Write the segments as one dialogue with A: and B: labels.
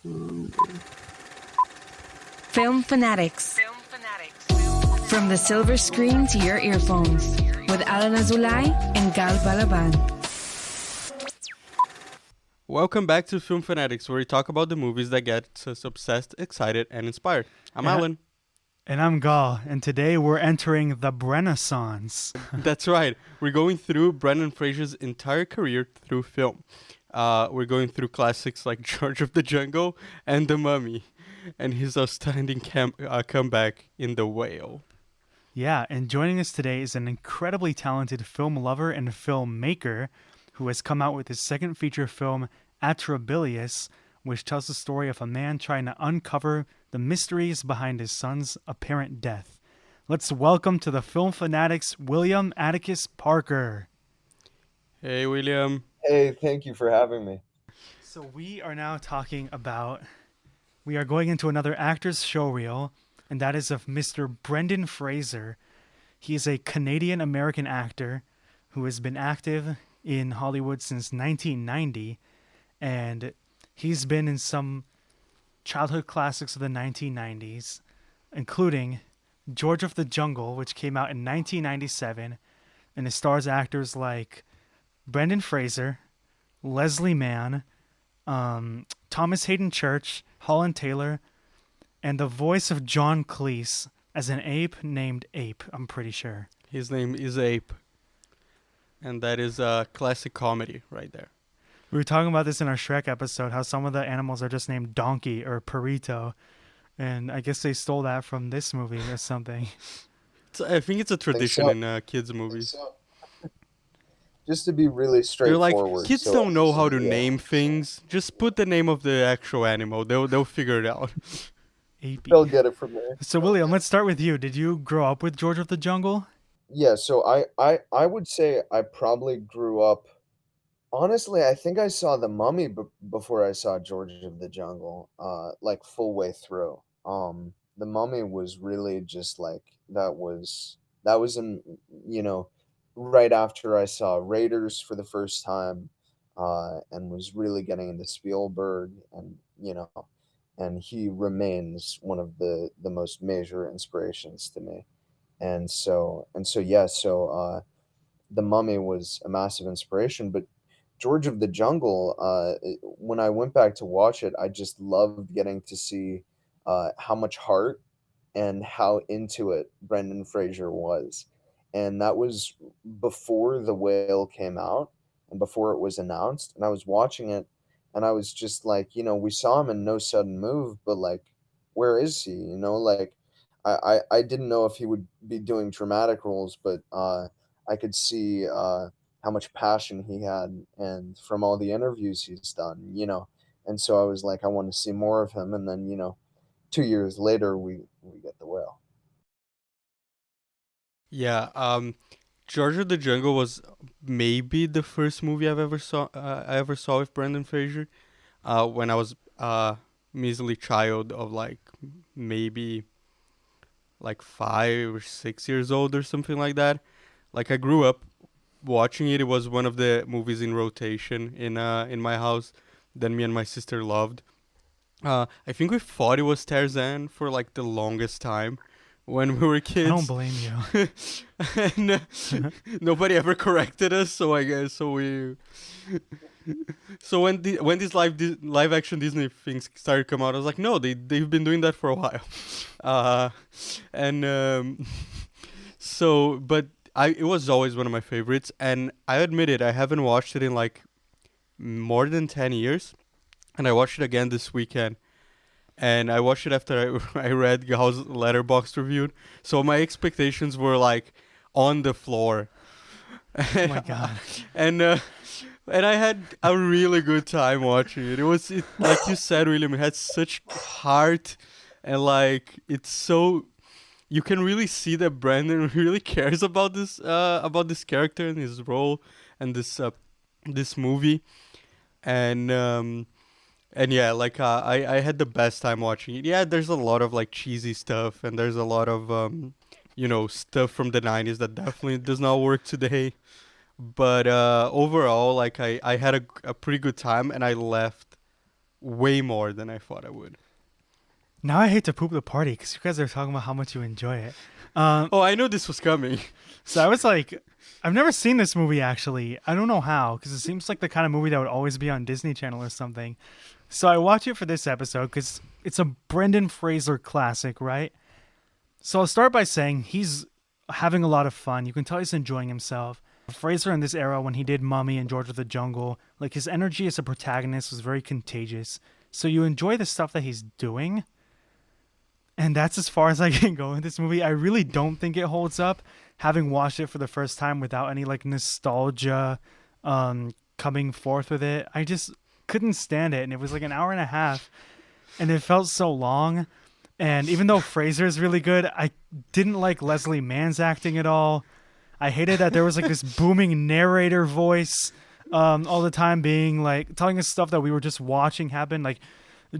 A: Film Fanatics. From the silver screen to your earphones with Alan Azulay and Gal Balaban.
B: Welcome back to Film Fanatics, where we talk about the movies that get us obsessed, excited, and inspired. I'm Alan.
C: And I'm Gal, and today we're entering the Renaissance.
B: That's right. We're going through Brendan Fraser's entire career through film. We're going through classics like George of the Jungle and The Mummy, and his outstanding comeback in The Whale.
C: Yeah, and joining us today is an incredibly talented film lover and filmmaker who has come out with his second feature film, Atrabilious, which tells the story of a man trying to uncover the mysteries behind his son's apparent death. Let's welcome to the Film Fanatics, William Attikus Parker.
B: Hey, William.
D: Hey, thank you for having me.
C: So we are now we are going into another actor's showreel, and that is of Mr. Brendan Fraser. He is a Canadian-American actor who has been active in Hollywood since 1990, and he's been in some childhood classics of the 1990s, including George of the Jungle, which came out in 1997, and it stars actors like Brendan Fraser, Leslie Mann, Thomas Hayden Church, Holland Taylor, and the voice of John Cleese as an ape named Ape, I'm pretty sure.
B: His name is Ape. And that is a classic comedy right there.
C: We were talking about this in our Shrek episode, how some of the animals are just named Donkey or Perito. And I guess they stole that from this movie or something.
B: I think it's a tradition in kids' movies.
D: Just to be really straightforward.
B: They're like, kids don't know how to name things. Just put the name of the actual animal. They'll figure it out.
D: They'll get it from there.
C: So, William, let's start with you. Did you grow up with George of the Jungle?
D: Yeah, so I would say I probably grew up. Honestly, I think I saw The Mummy before I saw George of the Jungle, like full way through. The Mummy was really just like that was in right after I saw Raiders for the first time, and was really getting into Spielberg, and he remains one of the most major inspirations to me. The Mummy was a massive inspiration, but George of the Jungle, when I went back to watch it, I just loved getting to see how much heart and how into it Brendan Fraser was. And that was before The Whale came out and before it was announced. And I was watching it and I was just like, we saw him in No Sudden Move, but like, where is he? I didn't know if he would be doing dramatic roles, but I could see how much passion he had, and from all the interviews he's done, and so I was like, I want to see more of him, and then 2 years later we get The Whale.
B: Yeah, George of the Jungle was maybe the first movie I ever saw with Brendan Fraser, when I was a measly child of like maybe like 5 or 6 years old or something like that. Like I grew up watching it. It was one of the movies in rotation in my house that me and my sister loved. I think we thought it was Tarzan for like the longest time when we were kids.
C: I don't blame you.
B: And nobody ever corrected us, so I guess So when these live action Disney things started to come out, I was like, no, they've been doing that for a while. But it was always one of my favorites, and I admit it, I haven't watched it in like more than 10 years, and I watched it again this weekend, and I watched it after I read Gal's Letterboxd review, so my expectations were like on the floor.
C: Oh my god.
B: And I had a really good time watching it. It like you said, William, it had such heart, and like it's so, you can really see that Brandon really cares about this character and his role and this movie, and yeah, like I had the best time watching it. Yeah, there's a lot of like cheesy stuff, and there's a lot of stuff from the 90s that definitely does not work today. But overall, like I had a pretty good time, and I left way more than I thought I would.
C: Now I hate to poop the party because you guys are talking about how much you enjoy it.
B: Oh, I know this was coming.
C: So I was like, I've never seen this movie actually. I don't know how, because it seems like the kind of movie that would always be on Disney Channel or something. So I watch it for this episode because it's a Brendan Fraser classic, right? So I'll start by saying he's having a lot of fun. You can tell he's enjoying himself. Fraser in this era, when he did Mummy and George of the Jungle, like his energy as a protagonist was very contagious. So you enjoy the stuff that he's doing. And that's as far as I can go in this movie. I really don't think it holds up, having watched it for the first time without any like nostalgia coming forth with it. I just couldn't stand it. And it was like an hour and a half. And it felt so long. And even though Fraser is really good, I didn't like Leslie Mann's acting at all. I hated that there was like this booming narrator voice all the time being like telling us stuff that we were just watching happen. Like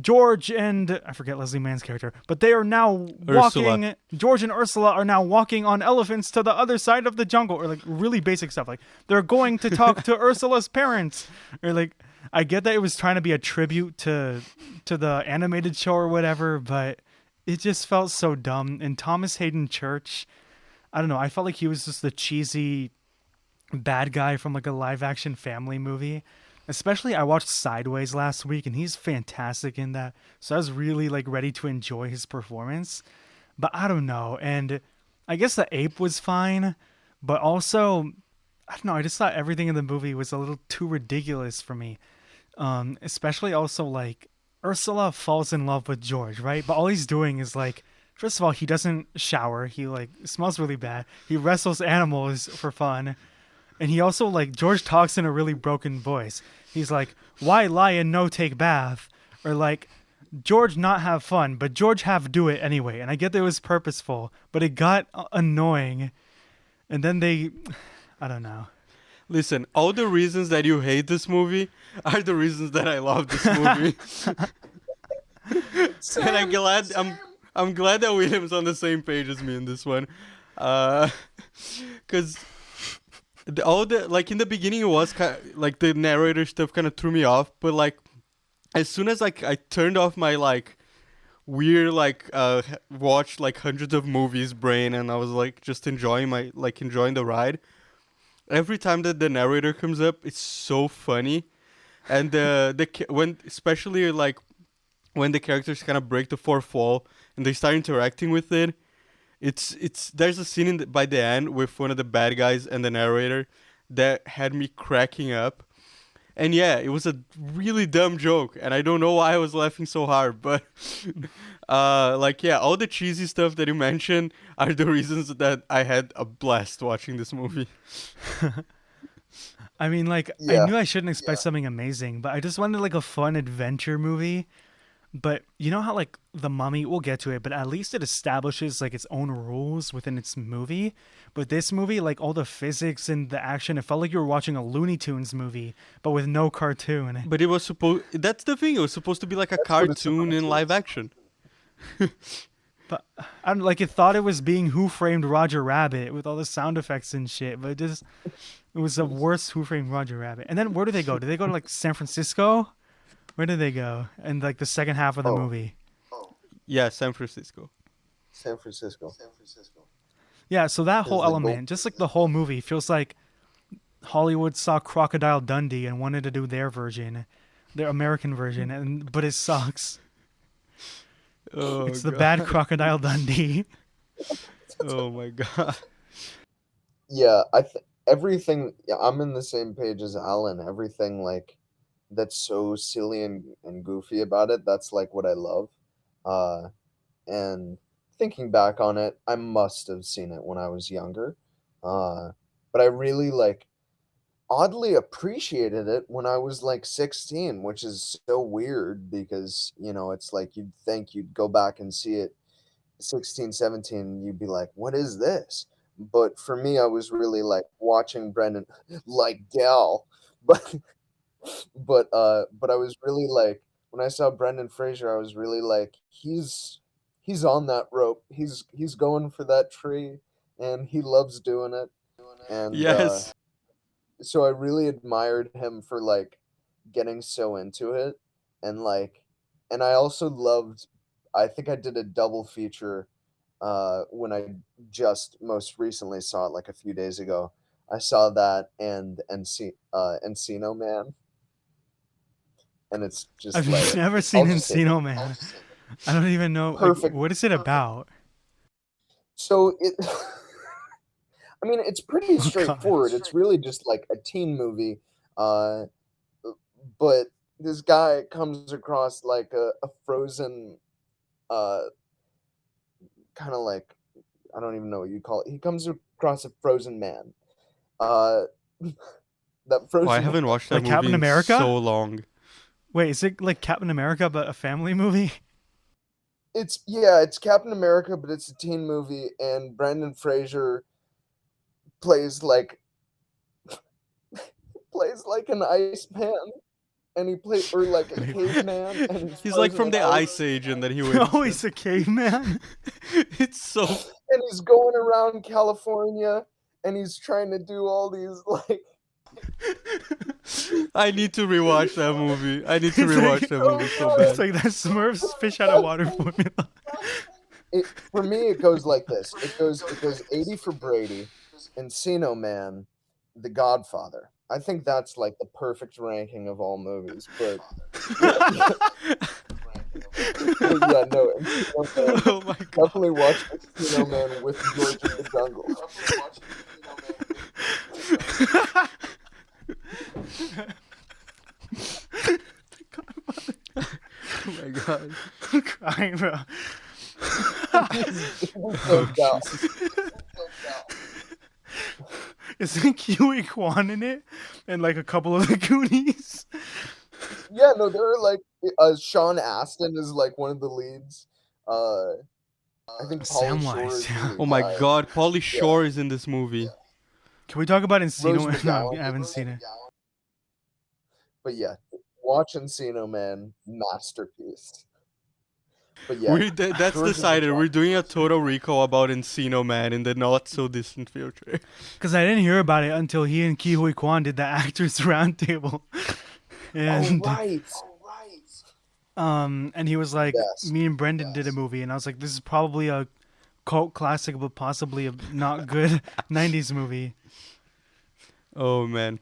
C: George and I forget Leslie Mann's character, but they are now walking. George and Ursula are now walking on elephants to the other side of the jungle, or like really basic stuff. Like they're going to talk to Ursula's parents, or like I get that it was trying to be a tribute to the animated show or whatever, but it just felt so dumb. And Thomas Hayden Church, I don't know. I felt like he was just the cheesy bad guy from like a live action family movie. Especially I watched Sideways last week and he's fantastic in that. So I was really like ready to enjoy his performance. But I don't know. And I guess the ape was fine. But also, I don't know. I just thought everything in the movie was a little too ridiculous for me. Especially also like Ursula falls in love with George, right? But all he's doing is like, first of all, he doesn't shower. He like smells really bad. He wrestles animals for fun. And he also, like, George talks in a really broken voice. He's like, why lie and no take bath? Or like, George not have fun, but George have do it anyway. And I get that it was purposeful, but it got annoying. And then I don't know.
B: Listen, all the reasons that you hate this movie are the reasons that I love this movie. And I'm glad that William's on the same page as me in this one. Because all the like in the beginning it was kind of, like the narrator stuff kind of threw me off, but like as soon as like I turned off my like weird like watched like hundreds of movies brain, and I was like just enjoying the ride. Every time that the narrator comes up, it's so funny, and when especially like when the characters kind of break the fourth wall and they start interacting with it. It's there's a scene by the end with one of the bad guys and the narrator that had me cracking up. And yeah, it was a really dumb joke, and I don't know why I was laughing so hard, but like yeah, all the cheesy stuff that you mentioned are the reasons that I had a blast watching this movie.
C: I mean, like, yeah. I knew I shouldn't expect something amazing, but I just wanted like a fun adventure movie. But you know how like The Mummy, we'll get to it, but at least it establishes like its own rules within its movie. But this movie, like all the physics and the action, it felt like you were watching a Looney Tunes movie, but with no cartoon.
B: But it was that's the thing, it was supposed to be like a cartoon in live action.
C: But I'm like, it thought it was being Who Framed Roger Rabbit with all the sound effects and shit, but it was the worst Who Framed Roger Rabbit. And then where do they go? Do they go to like San Francisco? Where did they go in like the second half of the movie?
B: Yeah, San Francisco.
C: Yeah, so that whole element, just like the whole movie, feels like Hollywood saw Crocodile Dundee and wanted to do their version, their American version, but it sucks.
B: Oh,
C: it's the bad Crocodile Dundee.
B: Oh my god.
D: Yeah, everything. Yeah, I'm in the same page as Alan. Everything like that's so silly and goofy about it, that's like what I love. And thinking back on it, I must have seen it when I was younger. But I really like oddly appreciated it when I was like 16, which is so weird because, you know, it's like you'd think you'd go back and see it 16, 17, and you'd be like, what is this? But for me, I was really like watching Brendan like Dell, but I was really like, when I saw Brendan Fraser, I was really like, he's on that rope. He's going for that tree, and he loves doing it. And
B: yes.
D: So I really admired him for like getting so into it. and and I also loved. I think I did a double feature when I just most recently saw it like a few days ago. I saw that and Encino Man, and it's just
C: I've
D: like
C: never seen Encino Man. I don't even know. Like,
D: perfect.
C: what is it about?
D: So it, I mean, it's pretty
C: Oh, God.
D: straightforward. It's really just like a teen movie, uh, but this guy comes across like a frozen, uh, kind of like I don't even know what you call it. He comes across a frozen man. Uh, that
B: Oh, I
D: frozen.
B: haven't watched that
C: Like
B: movie
C: Captain
B: in
C: America?
B: so long.
C: Wait, is it like Captain America but a family movie?
D: It's Captain America, but it's a teen movie, and Brendan Fraser plays like an Iceman, and he plays or like a caveman, and
B: He's like
D: frozen
B: from
D: in
B: the
D: ice.
B: Ice Age, and then he wins.
C: Oh, he's a caveman.
B: It's so.
D: And he's going around California, and he's trying to do all these like.
B: I need to rewatch that movie. I need to
C: It's
B: rewatch
C: like-
B: that movie so
C: It's
B: bad.
C: like that Smurfs fish out of water formula.
D: For me, it goes like this. It goes 80 for Brady, Encino Man, The Godfather. I think that's like the perfect ranking of all movies. But yeah, no, Encino Man.
B: Oh my god.
D: Definitely watch Encino Man with George in the Jungle.
B: Oh my god.
C: I'm crying, bro.
D: So down.
C: Isn't Huey Kwan in it? And like a couple of the Goonies?
D: Yeah, no, there are like Sean Astin is like one of the leads. I think Pauly Shore
C: Samwise,
D: is
C: yeah.
D: the
B: Oh my
D: guy.
B: god. Pauly Shore is in this movie.
C: Can we talk about Encino
D: Rose
C: Man? No,
D: McGowan.
C: I haven't seen it.
D: But yeah, watch Encino Man, masterpiece. But yeah,
B: That's
D: George of the
B: decided. We're
D: Jungle.
B: doing a total recall about Encino Man in the not so distant future.
C: Because I didn't hear about it until he and Ki Hui Kwan did the Actors Roundtable. And
D: right.
C: and he was like,
D: Yes.
C: me and Brendan did a movie, and I was like, this is probably a cult classic, but possibly a not good 90s movie.
B: Oh man.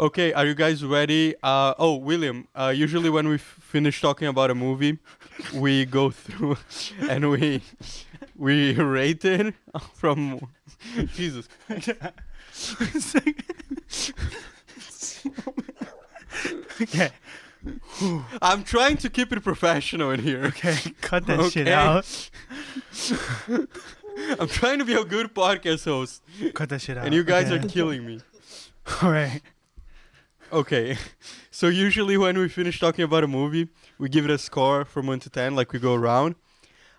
B: Okay, are you guys ready? William, usually when we finish talking about a movie, we go through and we rate it from Jesus.
C: Okay,
B: I'm trying to keep it professional in here.
C: okay, cut that shit
B: Okay.
C: out.
B: I'm trying to be a good podcast host,
C: Cut that shit out.
B: and you guys
C: okay.
B: are killing me.
C: All right.
B: Okay, so usually when we finish talking about a movie, we give it a score from 1 to 10, like we go around.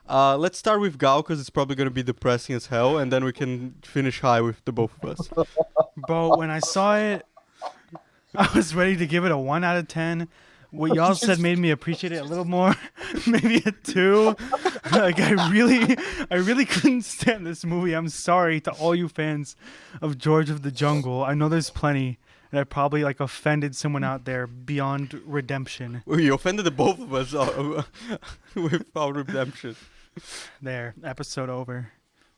B: Let's start with Gal, because it's probably going to be depressing as hell, and then we can finish high with the both of us.
C: Bro, when I saw it, I was ready to give it a 1 out of 10. What y'all said made me appreciate it a little more. Maybe a 2. Like I really couldn't stand this movie. I'm sorry to all you fans of George of the Jungle. I know there's plenty, and I probably like offended someone out there beyond redemption.
B: We offended the both of us with our redemption.
C: There, episode over.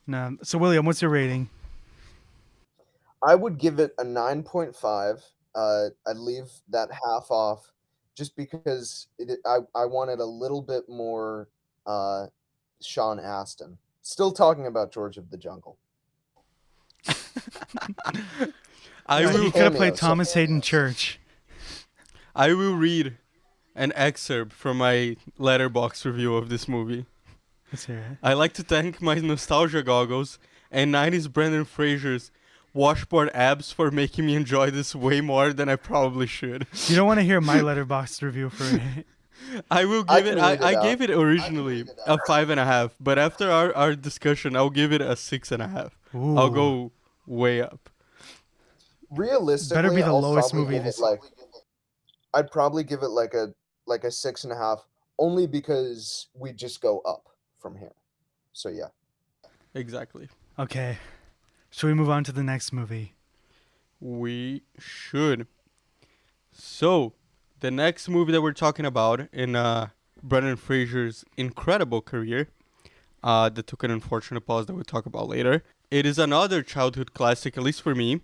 C: No. So William, what's your rating?
D: I would give it a 9.5. I'd leave that half off just because I wanted a little bit more Sean Astin. Still talking about George of the Jungle.
C: He could have played Thomas Hayden Church.
B: I will read an excerpt from my letterbox review of this movie.
C: Let's hear it.
B: I like to thank my nostalgia goggles and 90s Brendan Fraser's washboard abs for making me enjoy this way more than I probably should.
C: You don't want to hear my letterbox review for it.
B: I will
D: I
B: give it.
D: can read it
B: I
D: out.
B: gave it originally a 5.5, but after our discussion, I'll give it a 6.5. I'll
C: Ooh.
B: go way up.
D: Realistically,
C: Better be the
D: I'll
C: lowest
D: probably
C: movie
D: give it,
C: this-
D: like I'd probably give it like a 6.5, only because we just go up from here. So yeah.
B: Exactly.
C: Okay. Should we move on to the next movie?
B: We should. So, The next movie that we're talking about in Brendan Fraser's incredible career, that took an unfortunate pause that we'll talk about later. It is another childhood classic, at least for me.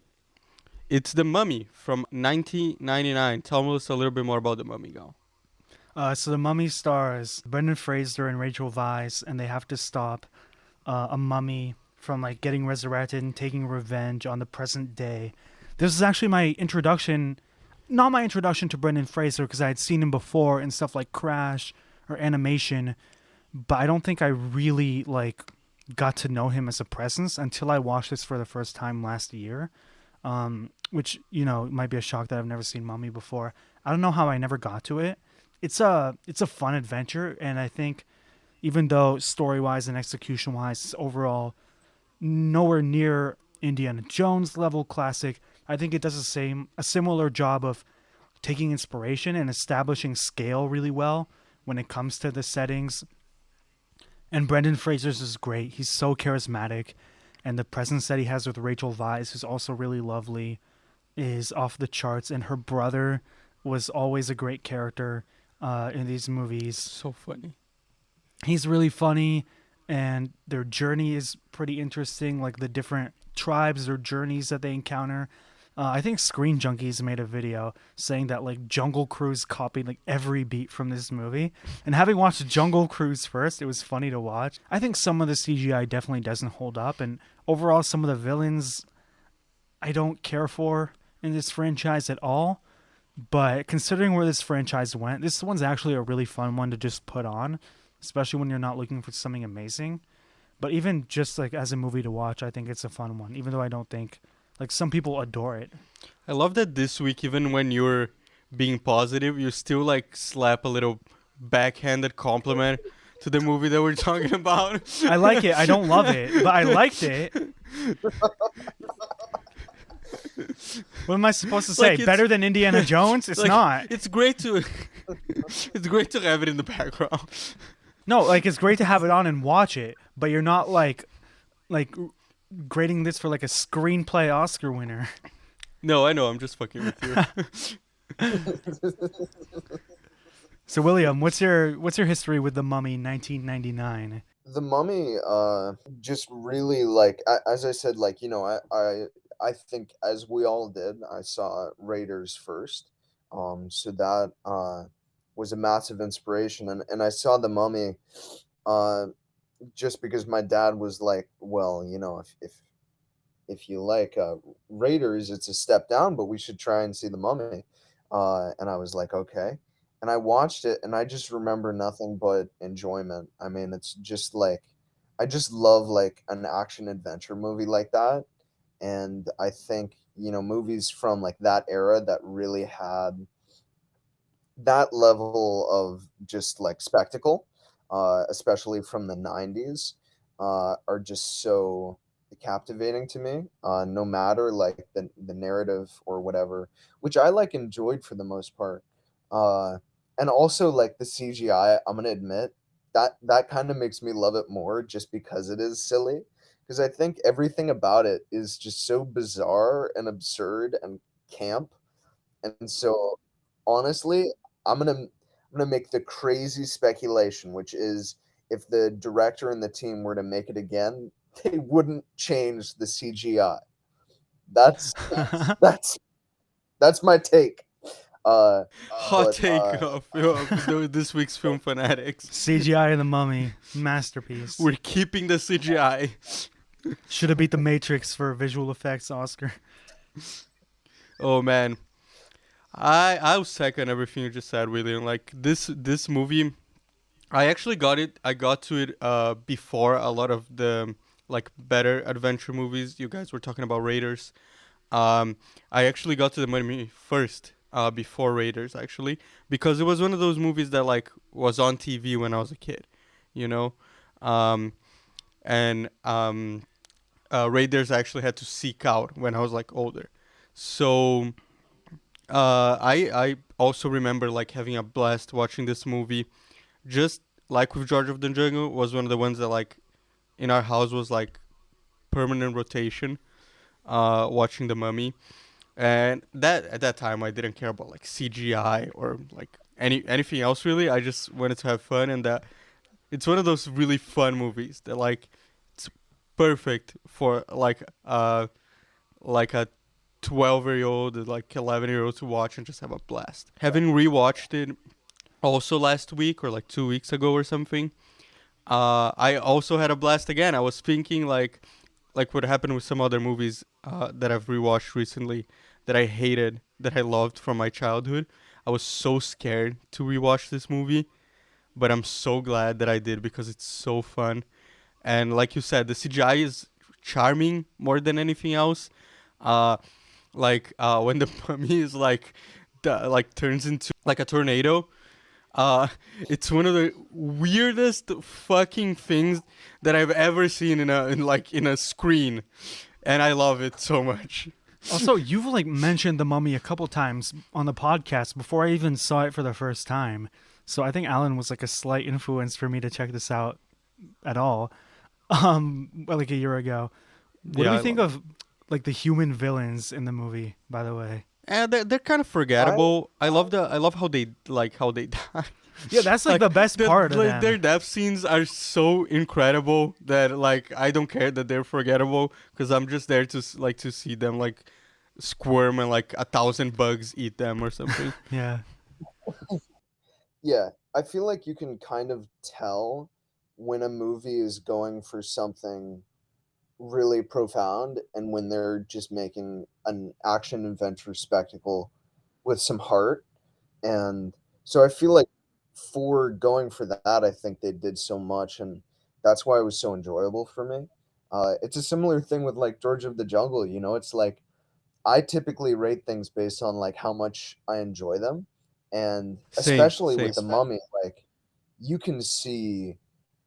B: It's The Mummy from 1999. Tell us a little bit more about The Mummy, Gal.
C: So The Mummy stars Brendan Fraser and Rachel Weisz, and they have to stop a mummy from like getting resurrected and taking revenge on the present day. This is actually my introduction, not my introduction to Brendan Fraser, because I had seen him before in stuff like Crash or Animation, but I don't think I really like got to know him as a presence until I watched this for the first time last year. Which, you know, might be a shock that I've never seen Mummy before. I don't know how I never got to it. It's a fun adventure, and I think even though story-wise and execution-wise it's overall nowhere near Indiana Jones level classic, I think it does a similar job of taking inspiration and establishing scale really well when it comes to the settings. And Brendan Fraser's is great. He's so charismatic, and the presence that he has with Rachel Weisz, who's also really lovely, is off the charts. And her brother was always a great character in these movies.
B: So funny.
C: He's really funny, and their journey is pretty interesting, like the different tribes or journeys that they encounter. I think Screen Junkies made a video saying that like Jungle Cruise copied like every beat from this movie. And having watched Jungle Cruise first, it was funny to watch. I think some of the CGI definitely doesn't hold up, and overall some of the villains I don't care for in this franchise at all. But considering where this franchise went, this one's actually a really fun one to just put on, especially when you're not looking for something amazing. But even just like as a movie to watch, I think it's a fun one, even though I don't think like some people adore it.
B: I love that this week, even when you're being positive, you still like slap a little backhanded compliment to the movie that we're talking about.
C: I like it. I don't love it, but I liked it. What am I supposed to say?
B: Like
C: Better than Indiana Jones? It's
B: like,
C: not.
B: It's great to it's great to have it in the background.
C: No, like it's great to have it on and watch it, but you're not like grading this for like a screenplay Oscar winner.
B: No, I know. I'm just fucking with you.
C: So, William, what's your history with The Mummy 1999?
D: The Mummy, just really like as I said, like, you know, I think as we all did, I saw Raiders first, so that was a massive inspiration, and I saw The Mummy, just because my dad was like, well, you know, if you like Raiders, it's a step down, but we should try and see The Mummy, and I was like, okay. And I watched it, and I just remember nothing but enjoyment. I mean, it's just like, I just love like an action adventure movie like that. And I think, you know, movies from like that era that really had that level of just like spectacle, especially from the 90s, are just so captivating to me, no matter like the narrative or whatever, which I like enjoyed for the most part. And also like the CGI, I'm gonna admit that kind of makes me love it more just because it is silly. Because I think everything about it is just so bizarre and absurd and camp. And so honestly, I'm gonna make the crazy speculation, which is if the director and the team were to make it again, they wouldn't change the CGI. That's that's that's my take.
B: Hot take of this week's Film Fanatics.
C: CGI of The Mummy, masterpiece.
B: We're keeping the CGI.
C: Should have beat The Matrix for visual effects Oscar.
B: Oh man, I'll second everything you just said, William. Like this movie, I actually got it. I got to it before a lot of the like better adventure movies. You guys were talking about Raiders. I actually got to The Mummy first. Before Raiders, actually, because it was one of those movies that like was on TV when I was a kid, you know, and Raiders I actually had to seek out when I was like older. So I also remember like having a blast watching this movie. Just like with George of the Jungle, was one of the ones that like in our house was like permanent rotation. Watching The Mummy. And that at that time I didn't care about like CGI or like anything else really. I just wanted to have fun, and that it's one of those really fun movies that like it's perfect for like a 12-year-old, like 11-year-old to watch and just have a blast. Having rewatched it also last week or like 2 weeks ago or something, I also had a blast again. I was thinking like what happened with some other movies that I've rewatched recently that I hated, that I loved from my childhood. I was so scared to rewatch this movie, but I'm so glad that I did because it's so fun. And like you said, the CGI is charming more than anything else. Uh, when the mummy is like turns into like a tornado. It's one of the weirdest fucking things that I've ever seen in a screen, and I love it so much.
C: Also, you've like mentioned The Mummy a couple times on the podcast before I even saw it for the first time. So I think Alan was like a slight influence for me to check this out at all. Like a year ago. What do
B: Yeah,
C: you think of like the human villains in the movie, by the way?
B: and they're kind of forgettable. I love how they die.
C: Yeah, that's like the best part of them.
B: Their death scenes are so incredible that like I don't care that they're forgettable because I'm just there to see them like squirm and like 1,000 bugs eat them or something.
C: Yeah.
D: Yeah, I feel like you can kind of tell when a movie is going for something really profound and when they're just making an action adventure spectacle with some heart. And so I feel like for going for that, I think they did so much, and that's why it was so enjoyable for me. It's a similar thing with like George of the Jungle. It's like I typically rate things based on like how much I enjoy them, and
B: Same,
D: especially
B: same.
D: with the Mummy, like you can see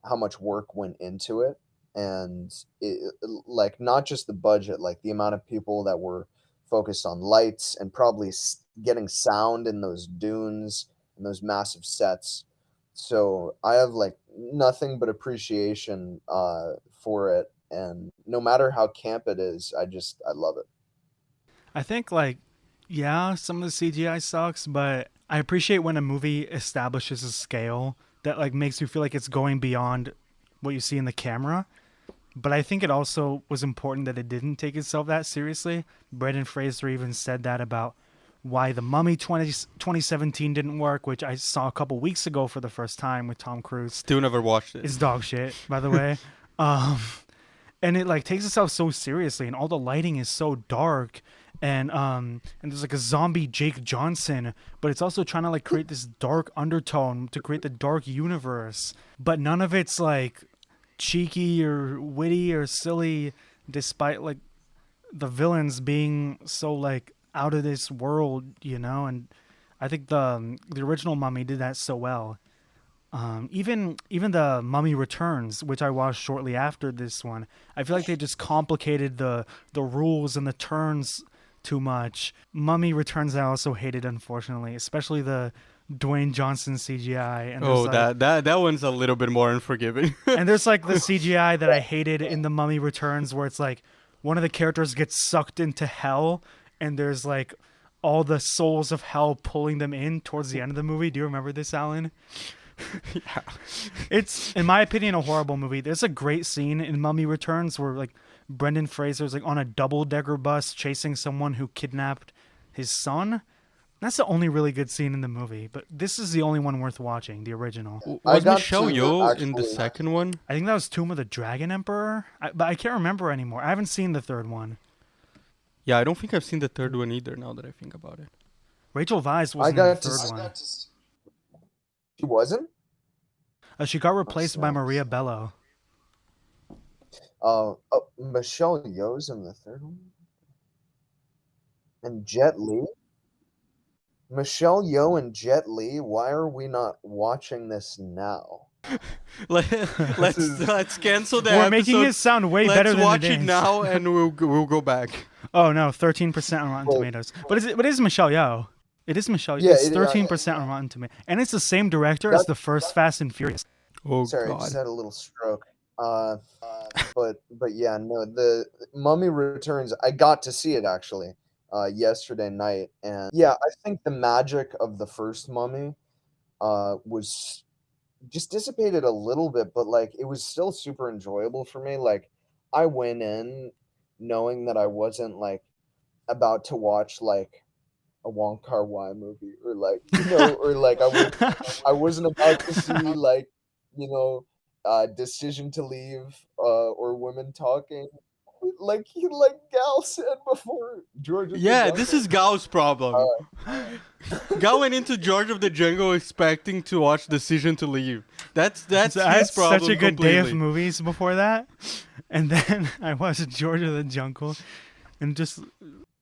D: how much work went into it, and like not just the budget, like the amount of people that were focused on lights and probably getting sound in those dunes and those massive sets. So I have like nothing but appreciation for it, and no matter how camp it is, I love it.
C: I think like yeah, some of the CGI sucks, but I appreciate when a movie establishes a scale that like makes you feel like it's going beyond what you see in the camera. But I think it also was important that it didn't take itself that seriously. Brendan Fraser even said that about why The Mummy 2017 didn't work, which I saw a couple weeks ago for the first time with Tom Cruise.
B: Still never watched it.
C: It's dog shit, by the way. And it like takes itself so seriously, and all the lighting is so dark, and there's like a zombie Jake Johnson, but it's also trying to like create this dark undertone to create the dark universe. But none of it's like cheeky or witty or silly, despite like the villains being so like out of this world, and I think the original Mummy did that so well. Even the Mummy Returns, which I watched shortly after this one, I feel like they just complicated the rules and the turns too much. Mummy Returns I also hated, unfortunately, especially the Dwayne Johnson CGI. And
B: that one's a little bit more unforgiving.
C: And there's like the CGI that I hated in the Mummy Returns, where it's like one of the characters gets sucked into hell, and there's like all the souls of hell pulling them in towards the end of the movie. Do you remember this, Alan?
B: Yeah.
C: It's, in my opinion, a horrible movie. There's a great scene in Mummy Returns where like Brendan Fraser's like on a double-decker bus chasing someone who kidnapped his son. That's the only really good scene in the movie, but this is the only one worth watching, the original.
B: Was Michelle Yeoh in the second one?
C: I think that was Tomb of the Dragon Emperor, but I can't remember anymore. I haven't seen the third one.
B: Yeah, I don't think I've seen the third one either, now that I think about it.
C: Rachel Weisz was in the third one.
D: She wasn't?
C: She got replaced by Maria Bello.
D: Michelle Yeoh's in the third one? And Jet Li? Michelle Yeoh and Jet Li? Why are we not watching this now?
B: Let's cancel that.
C: We're making it sound way better than it is.
B: Let's watch it now, and we'll go back.
C: Oh no, 13% on Rotten Tomatoes. But it is Michelle Yeoh. It is Michelle Yeoh. Yeah, it's 13% on Rotten Tomatoes, and it's the same director as the first Fast and Furious.
B: Oh,
D: sorry,
B: God.
D: I just had a little stroke. But yeah, no, the Mummy Returns, I got to see it actually. yesterday night, and yeah, I think the magic of the first Mummy was just dissipated a little bit, but like it was still super enjoyable for me. Like I went in knowing that I wasn't like about to watch like a Wong Kar-wai movie, or like or like I wasn't about to see like Decision to Leave or Women Talking. Like Gal said before, George of the
B: Yeah, this
D: Jungle.
B: is Gao's problem. Gao went into George of the Jungle expecting to watch Decision to Leave. That's
C: So I
B: his
C: had
B: problem
C: such a good day of
B: completely.
C: movies before that, and then I watched George of the Jungle, and just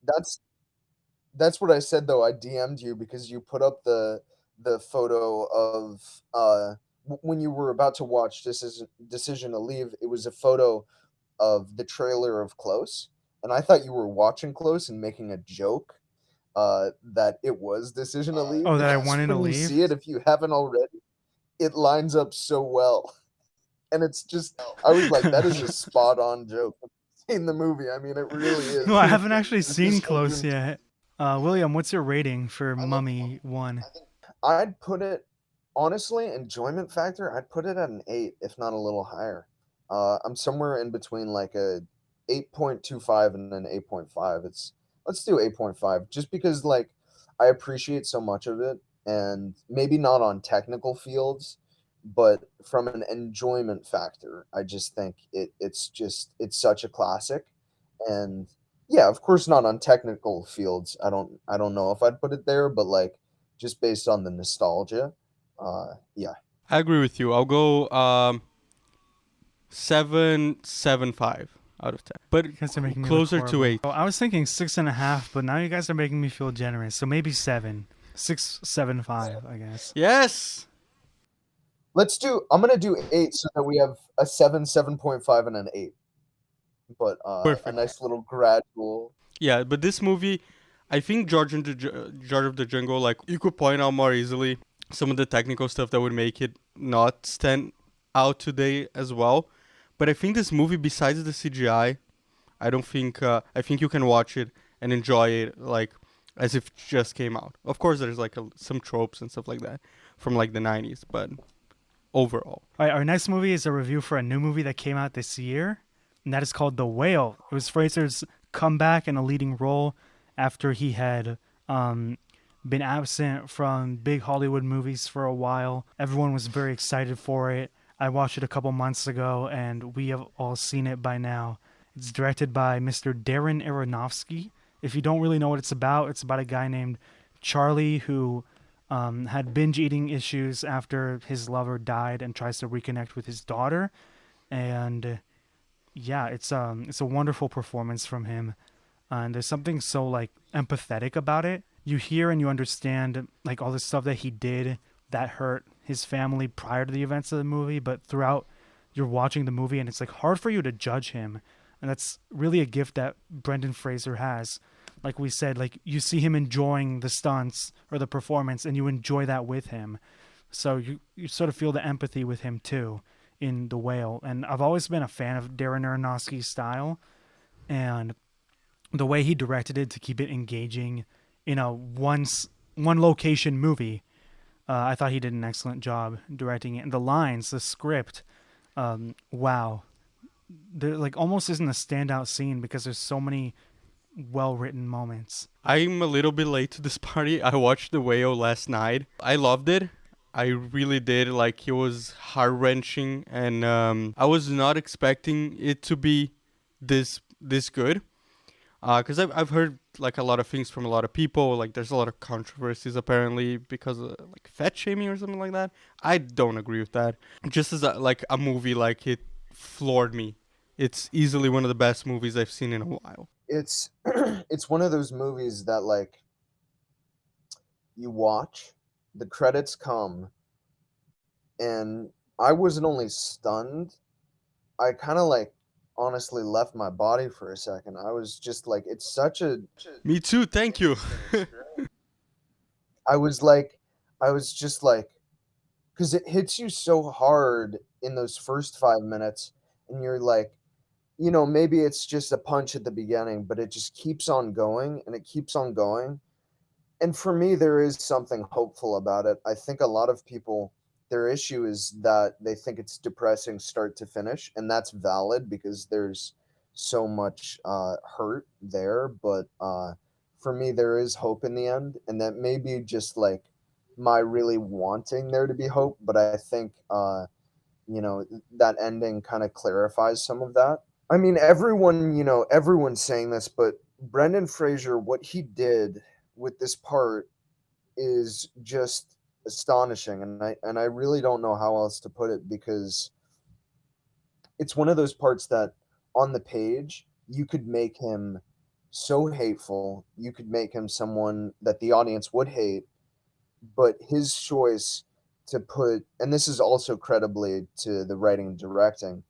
D: That's That's what I said though. I DM'd you because you put up the photo of when you were about to watch Decision to Leave. It was a photo of the trailer of Close, and I thought you were watching Close and making a joke that it was Decision to Leave.
C: that I
D: Because
C: wanted to
D: when you
C: leave.
D: see it, if you haven't already, it lines up so well, and it's just I was like, that is a spot on joke. In the movie, I mean, it really is.
C: No, I haven't actually
D: It's
C: seen
D: just
C: Close yet. William, what's your rating for Mummy 1?
D: I'd put it honestly, enjoyment factor, I'd put it at an 8, if not a little higher. I'm somewhere in between like a 8.25 and an 8.5. Let's do 8.5 just because like I appreciate so much of it, and maybe not on technical fields, but from an enjoyment factor, I just think it's such a classic. And yeah, of course not on technical fields. I don't know if I'd put it there, but like just based on the nostalgia. Yeah.
B: I agree with you. I'll go 7.75 out of 10, but
C: You guys are making me
B: closer
C: look
B: to
C: horrible.
B: 8.
C: Oh, I was thinking 6.5, but now you guys are making me feel generous. So maybe 7, 6.75, I guess.
B: Yes.
D: I'm gonna do 8 so that we have a 7, 7.5, and an 8. But a
B: Perfect.
D: nice little gradual.
B: Yeah, but this movie, I think George of the Jungle, like you could point out more easily some of the technical stuff that would make it not stand out today as well. But I think this movie, besides the CGI, I don't think I think you can watch it and enjoy it like as if it just came out. Of course, there's like some tropes and stuff like that from like the 90s, but overall.
C: All right, our next movie is a review for a new movie that came out this year, and that is called The Whale. It was Fraser's comeback in a leading role after he had been absent from big Hollywood movies for a while. Everyone was very excited for it. I watched it a couple months ago, and we have all seen it by now. It's directed by Mr. Darren Aronofsky. If you don't really know what it's about a guy named Charlie who had binge eating issues after his lover died and tries to reconnect with his daughter. And yeah, it's a wonderful performance from him. And there's something so like empathetic about it. You hear and you understand like all the stuff that he did that hurt his family prior to the events of the movie, but throughout you're watching the movie and it's like hard for you to judge him. And that's really a gift that Brendan Fraser has. Like we said, like you see him enjoying the stunts or the performance and you enjoy that with him. So you sort of feel the empathy with him too in The Whale. And I've always been a fan of Darren Aronofsky's style and the way he directed it to keep it engaging in a one location movie. I thought he did an excellent job directing it. And the lines, the script, wow. There like almost isn't a standout scene because there's so many well-written moments.
B: I'm a little bit late to this party. I watched The Whale last night. I loved it. I really did. Like, it was heart-wrenching, and I was not expecting it to be this good. Because I've heard like a lot of things from a lot of people. Like, there's a lot of controversies apparently because of like fat shaming or something like that. I don't agree with that. Just as a movie, like, it floored me. It's easily one of the best movies I've seen in a while.
D: It's it's one of those movies that like you watch, the credits come, and I wasn't only stunned, I kind of like honestly left my body for a second. I was just like, it's such a
B: Me too, thank you.
D: I was just like, because it hits you so hard in those first 5 minutes, and you're like, maybe it's just a punch at the beginning, but it just keeps on going and it keeps on going. And for me, there is something hopeful about it. I think a lot of people, their issue is that they think it's depressing start to finish, and that's valid because there's so much hurt there. But for me, there is hope in the end, and that may be just like my really wanting there to be hope. But I think that ending kind of clarifies some of that. I mean, everyone's saying this, but Brendan Fraser, what he did with this part is just astonishing, and I really don't know how else to put it because it's one of those parts that on the page you could make him so hateful, you could make him someone that the audience would hate, but his choice to put, and this is also credibly to the writing and directing,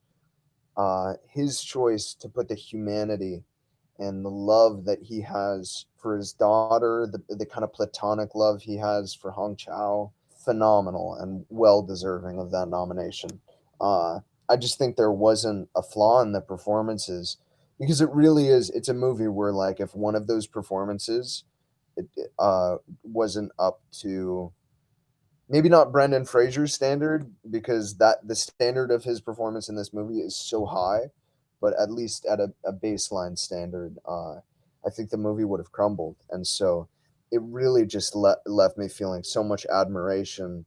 D: his choice to put the humanity and the love that he has for his daughter, the kind of platonic love he has for Hong Chow, phenomenal and well deserving of that nomination. I just think there wasn't a flaw in the performances because it really is. It's a movie where, like, if one of those performances wasn't up to maybe not Brendan Fraser's standard because that the standard of his performance in this movie is so high, but at least at a baseline standard, I think the movie would have crumbled. And so it really just left me feeling so much admiration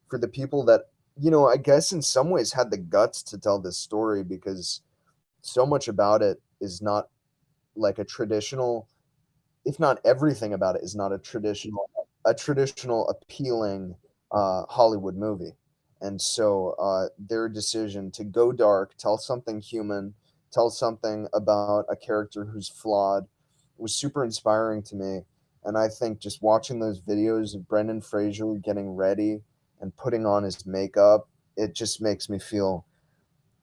D: for the people that, I guess in some ways had the guts to tell this story because so much about it is not like a traditional, if not everything about it is not a traditional appealing Hollywood movie. And so their decision to go dark, tell something human, tell something about a character who's flawed was super inspiring to me. And I think just watching those videos of Brendan Fraser getting ready and putting on his makeup, it just makes me feel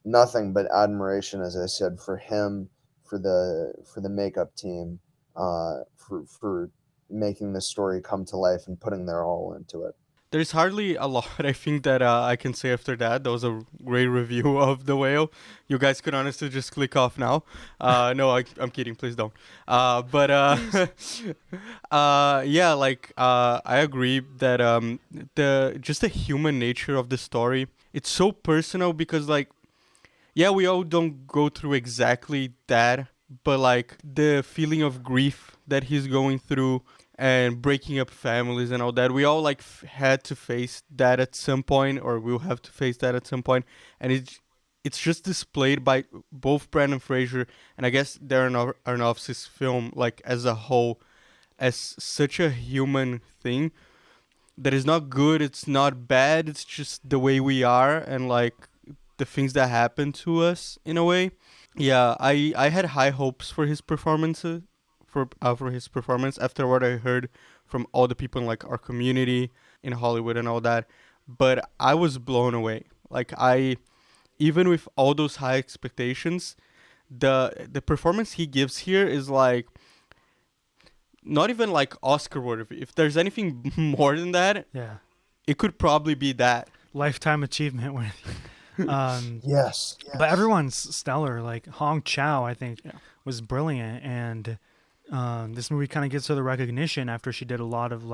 D: nothing but admiration, as I said, for him, for the makeup team, for making this story come to life and putting their all into it.
B: There's hardly a lot I think that I can say after that. That was a great review of The Whale. You guys could honestly just click off now. No, I'm kidding. Please don't. But yeah, I agree that the human nature of the story, it's so personal because yeah, we all don't go through exactly that, but the feeling of grief that he's going through and breaking up families and all that, we all had to face that at some point, or we'll have to face that at some point. And it's just displayed by both Brandon Fraser and I guess Darren Aronofsky's film as a whole as such a human thing that is not good, it's not bad, it's just the way we are and the things that happen to us in a way. Yeah, I had high hopes for his performances for his performance after what I heard from all the people in our community in Hollywood and all that. But I was blown away. Even with all those high expectations, the performance he gives here is not even Oscar worthy. If there's anything more than that,
C: Yeah.
B: it could probably be that.
C: Lifetime achievement with
D: Yes.
C: but everyone's stellar. Hong Chow, I think, was brilliant, and this movie kind of gets her the recognition after she did a lot of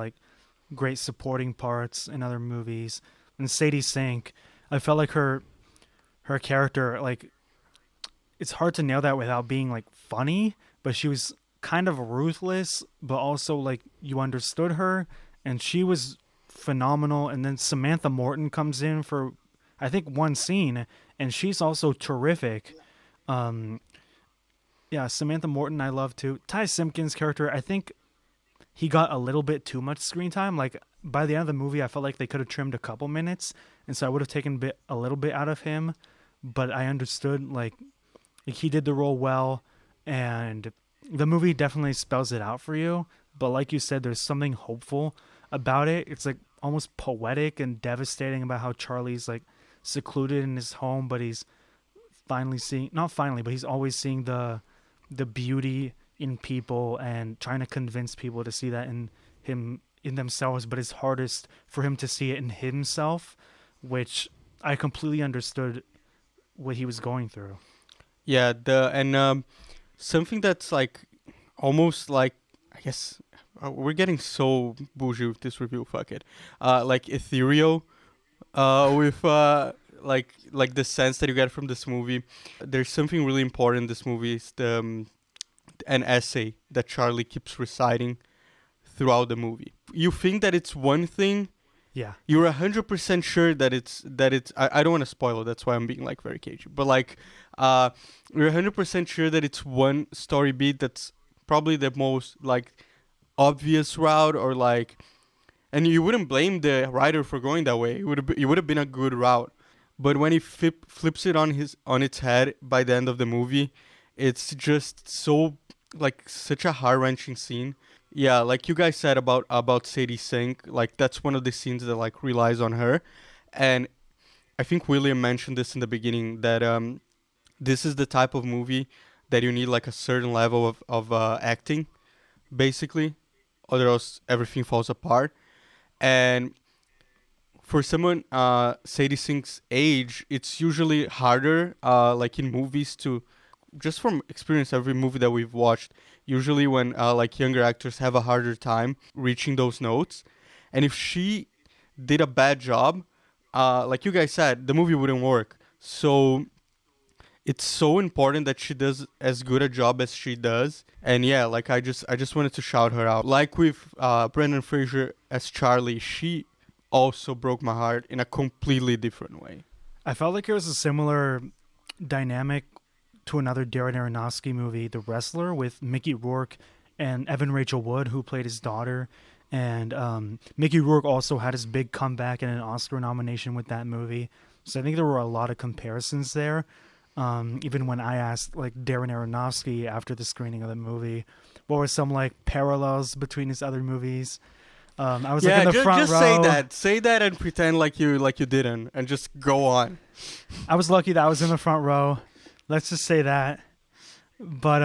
C: great supporting parts in other movies. And Sadie Sink, I felt like her character, it's hard to nail that without being funny, but she was kind of ruthless, but also you understood her, and she was phenomenal. And then Samantha Morton comes in for I think one scene, and she's also terrific. Yeah, Samantha Morton I love too. Ty Simpkins' character, I think he got a little bit too much screen time. By the end of the movie, I felt like they could have trimmed a couple minutes, and so I would have taken a little bit out of him. But I understood he did the role well, and the movie definitely spells it out for you. But like you said, there's something hopeful about it. It's almost poetic and devastating about how Charlie's secluded in his home, but he's he's always seeing the beauty in people and trying to convince people to see that in themselves, but it's hardest for him to see it in himself, which I completely understood what he was going through.
B: Yeah, something that's like almost like, I guess we're getting so bougie with this review. Fuck it. Like ethereal. With like the sense that you get from this movie. There's something really important in this movie. It's an essay that Charlie keeps reciting throughout the movie. You think that it's one thing.
C: Yeah.
B: You're 100% sure that it's I don't want to spoil it, that's why I'm being like very cagey. But like you're 100% sure that it's one story beat that's probably the most like obvious route, or like, and you wouldn't blame the writer for going that way. It would have been a good route. But when he flips it on its head by the end of the movie, it's just so like such a heart-wrenching scene. Yeah, like you guys said about Sadie Sink, like that's one of the scenes that like relies on her. And I think William mentioned this in the beginning, that this is the type of movie that you need like a certain level of acting, basically, or else everything falls apart. And for someone Sadie Sink's age, it's usually harder, like in movies, to, just from experience, every movie that we've watched, usually when like younger actors have a harder time reaching those notes. And if she did a bad job, like you guys said, the movie wouldn't work. So it's so important that she does as good a job as she does. And yeah, like I just wanted to shout her out. Like with Brendan Fraser as Charlie, she also broke my heart in a completely different way.
C: I felt like it was a similar dynamic to another Darren Aronofsky movie, The Wrestler, with Mickey Rourke and Evan Rachel Wood, who played his daughter. And Mickey Rourke also had his big comeback and an Oscar nomination with that movie. So I think there were a lot of comparisons there. Even when I asked like Darren Aronofsky after the screening of the movie, what were some like parallels between his other movies? I was like in the front
B: just
C: row.
B: say that and pretend like you didn't, and just go on.
C: I was lucky that I was in the front row. Let's just say that. But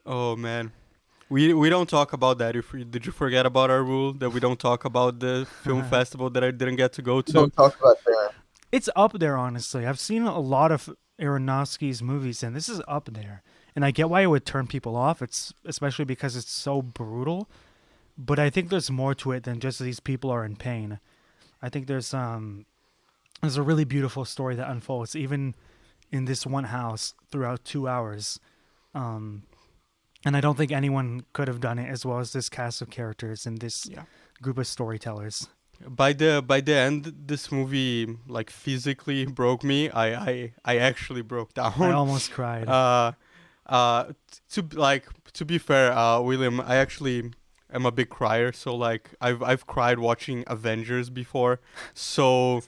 B: oh man, we don't talk about that. Did you forget about our rule that we don't talk about the film festival that I didn't get to go to?
D: Don't talk about that.
C: It's up there, honestly. I've seen a lot of Aronofsky's movies, and this is up there. And I get why it would turn people off. It's especially because it's so brutal. But I think there's more to it than just these people are in pain. I think there's a really beautiful story that unfolds, even in this one house throughout 2 hours. And I don't think anyone could have done it as well as this cast of characters and this group of storytellers.
B: By the end, this movie like physically broke me. I actually broke down.
C: I almost cried.
B: To be fair, William, I actually am a big crier. So like I've cried watching Avengers before. So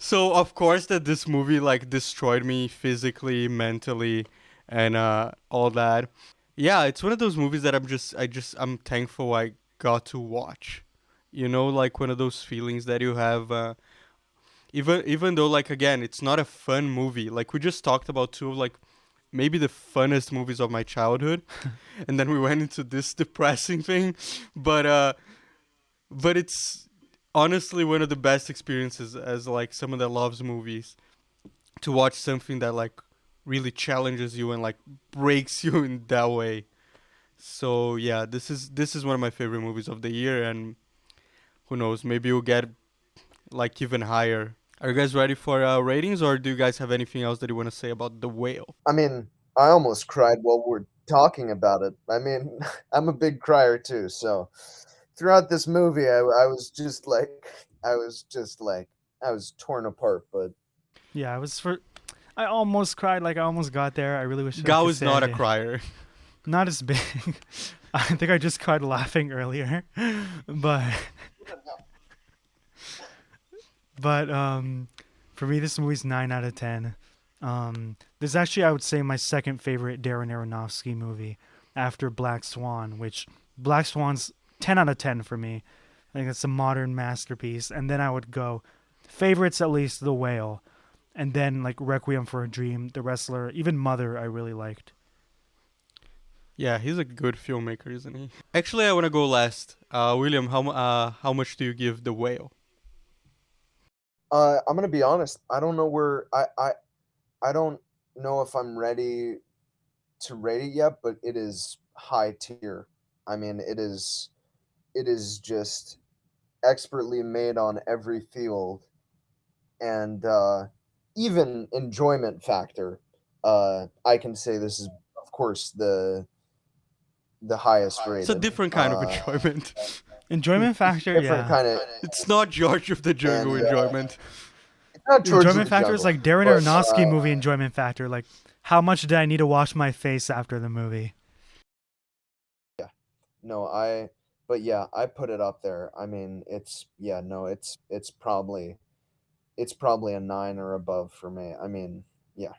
B: so of course that this movie like destroyed me physically, mentally, and all that. Yeah, it's one of those movies that I'm thankful I got to watch. You know, like one of those feelings that you have, even though, like, again, it's not a fun movie. Like, we just talked about two of, like, maybe the funnest movies of my childhood. And then we went into this depressing thing. But it's honestly one of the best experiences as, like, someone that loves movies, to watch something that, like, really challenges you and, like, breaks you in that way. So, yeah, this is one of my favorite movies of the year, and who knows, maybe we'll get like even higher. Are you guys ready for ratings, or do you guys have anything else that you want to say about The Whale?
D: I mean, I almost cried while we're talking about it. I mean, I'm a big crier too, so throughout this movie, I was torn apart. But
C: yeah, I almost cried. Like I almost got there. I really wish.
B: Gao is not a crier.
C: Not as big. I think I just cried laughing earlier, but for me, this movie's 9 out of 10. This is actually, I would say, my second favorite Darren Aronofsky movie after Black Swan, which Black Swan's 10 out of 10 for me. I think it's a modern masterpiece. And then I would go favorites, at least, The Whale, and then like Requiem for a Dream, The Wrestler, even Mother I really liked.
B: Yeah, he's a good filmmaker, isn't he? Actually, I want to go last. William, how much do you give The Whale?
D: I'm gonna be honest. I don't know where I don't know if I'm ready to rate it yet, but it is high tier. I mean, it is just expertly made on every field, and even enjoyment factor. I can say this is, of course, the highest
B: It's a
D: rated.
B: different kind of enjoyment.
C: Enjoyment factor,
D: Different
C: yeah.
D: kind of,
B: It's not George of the Jungle
D: and
B: enjoyment.
D: it's not George of
C: Enjoyment
D: the
C: factor is
D: Jungle,
C: like Darren
D: but,
C: Aronofsky movie enjoyment factor. Like, how much did I need to wash my face after the movie?
D: no, but yeah, I put it up there. I mean, it's probably a 9 or above for me. I mean, yeah.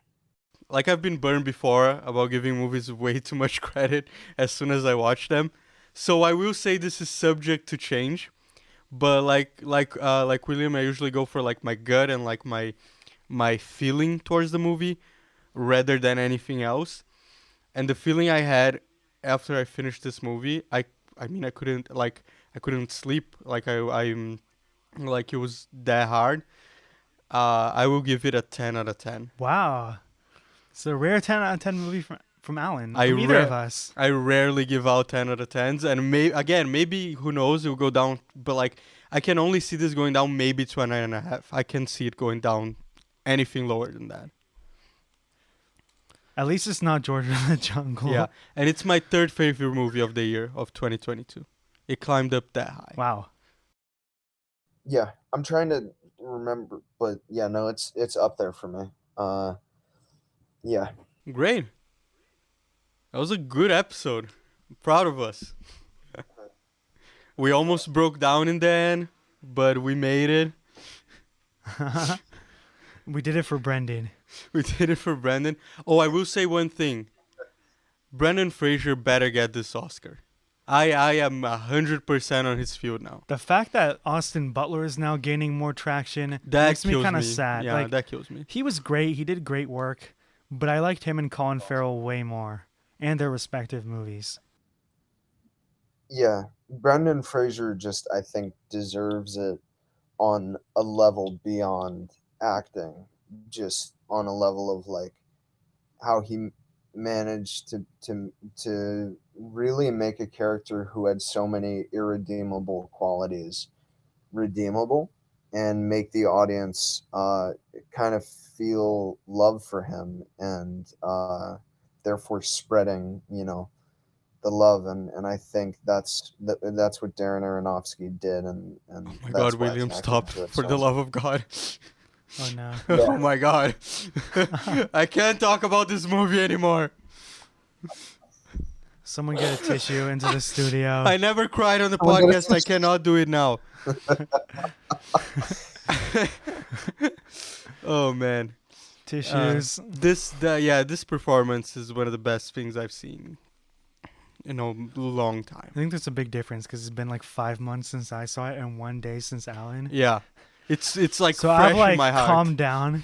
B: Like, I've been burned before about giving movies way too much credit as soon as I watch them. So I will say this is subject to change. But like William, I usually go for like my gut and like my feeling towards the movie rather than anything else. And the feeling I had after I finished this movie, I mean I couldn't sleep. I'm like, it was that hard. I will give it a 10 out of 10.
C: Wow. It's a rare 10 out of 10 movie from Alan.
B: I
C: From either of us.
B: I rarely give out 10 out of 10s, and maybe who knows, it'll go down, but like I can only see this going down maybe to a 9.5. I can see it going down anything lower than that.
C: At least it's not George of the Jungle.
B: Yeah, and it's my third favorite movie of the year of 2022. It climbed up that high.
C: Wow.
D: Yeah, I'm trying to remember, but yeah, no, it's up there for me. Yeah.
B: Great. That was a good episode. I'm proud of us. We almost broke down in the end, but we made it.
C: We did it for Brendan.
B: We did it for Brandon. Oh, I will say one thing. Brendan Fraser better get this Oscar. I am 100% on his field now.
C: The fact that Austin Butler is now gaining more traction
B: That
C: makes me
B: kills
C: kind of
B: me.
C: sad.
B: Yeah,
C: Like,
B: that kills me.
C: he was great. He did great work. But I liked him and Colin Farrell way more. And their respective movies.
D: Yeah, Brendan Fraser just, I think, deserves it on a level beyond acting, just on a level of like how he managed to really make a character who had so many irredeemable qualities redeemable, and make the audience kind of feel love for him, and therefore spreading, the love, and I think that's what Darren Aronofsky did, and
B: Oh my
D: that's
B: God,
D: why I
B: William,
D: connected
B: stop.
D: to it
B: For
D: so
B: the
D: much.
B: love of God.
C: Oh, no.
B: Oh my God. I can't talk about this movie anymore.
C: Someone get a tissue into the studio.
B: I never cried on the
D: Someone get a
B: podcast. I cannot do it now. Oh man.
C: Tissues.
B: This performance is one of the best things I've seen in a long time.
C: I think there's a big difference because it's been like 5 months since I saw it and 1 day since Alan.
B: Yeah. It's like
C: So
B: fresh
C: I've like
B: in my heart.
C: calmed down.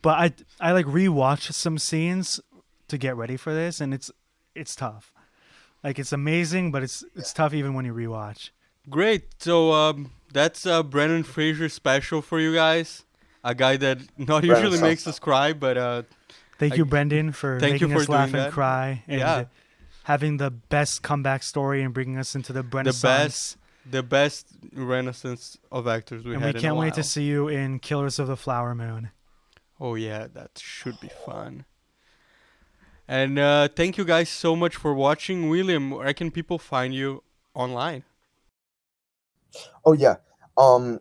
C: But I like rewatched some scenes to get ready for this, and it's tough. Like, it's amazing, but it's tough even when you rewatch.
B: Great. So that's a Brendan Fraser special for you guys. A guy that not usually makes us cry, but
C: Thank you, Brendan, for
B: thank you
C: making
B: for
C: us laugh
B: doing
C: and
B: that.
C: cry, and
B: Yeah.
C: having the best comeback story and bringing us into the Renaissance.
B: the best renaissance of actors we
C: And
B: had
C: we
B: in
C: can't
B: a
C: wait
B: while.
C: to see you in Killers of the Flower Moon.
B: Oh yeah, that should be fun. And thank you guys so much for watching. William, where can people find you online?
D: Oh yeah.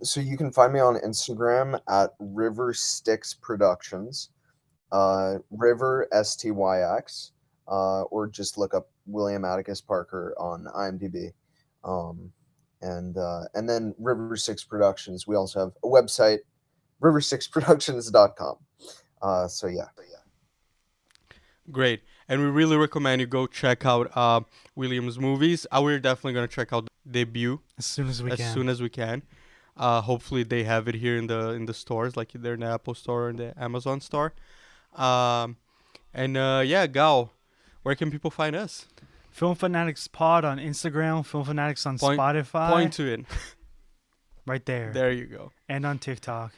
D: So you can find me on Instagram at River Styx Productions, River STYX, or just look up William Attikus Parker on IMDb, and then River Styx Productions. We also have a website, riverstyxproductions.com. So yeah.
B: Great. And we really recommend you go check out William's movies. We're definitely going to check out Debut
C: As soon as we
B: as
C: can.
B: soon as we can. Hopefully they have it here in the stores, like they're in the Apple store and the Amazon store. Gal, where can people find us?
C: Film Fanatics Pod on Instagram, Film Fanatics on Spotify.
B: Point to it.
C: Right there.
B: There you go.
C: And on TikTok.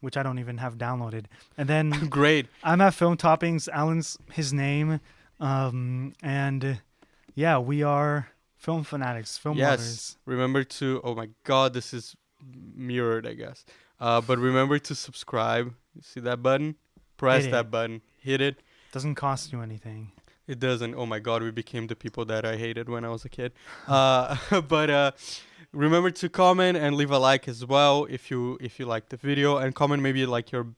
C: which I don't even have downloaded. And then
B: Great.
C: I'm at Film Toppings. Alan's his name. And yeah, we are film fanatics, film lovers.
B: Remember to, oh my God, this is mirrored, I guess. But remember to subscribe. You see that button? Press that button. Hit it.
C: Doesn't cost you anything.
B: It doesn't. Oh my God, we became the people that I hated when I was a kid. But remember to comment and leave a like as well if you like the video, and comment maybe like your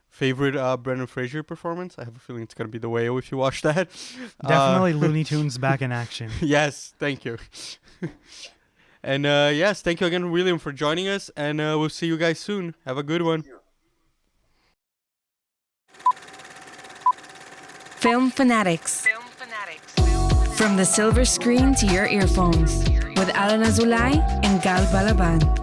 B: favorite Brendan Fraser performance. I have a feeling it's gonna be the whale if you watch that.
C: Definitely Looney Tunes back in action.
B: Yes, thank you. And yes, thank you again, William, for joining us, and we'll see you guys soon. Have a good one.
A: Film Fanatics. From the silver screen to your earphones with Alan Azulay and Gal Balaban.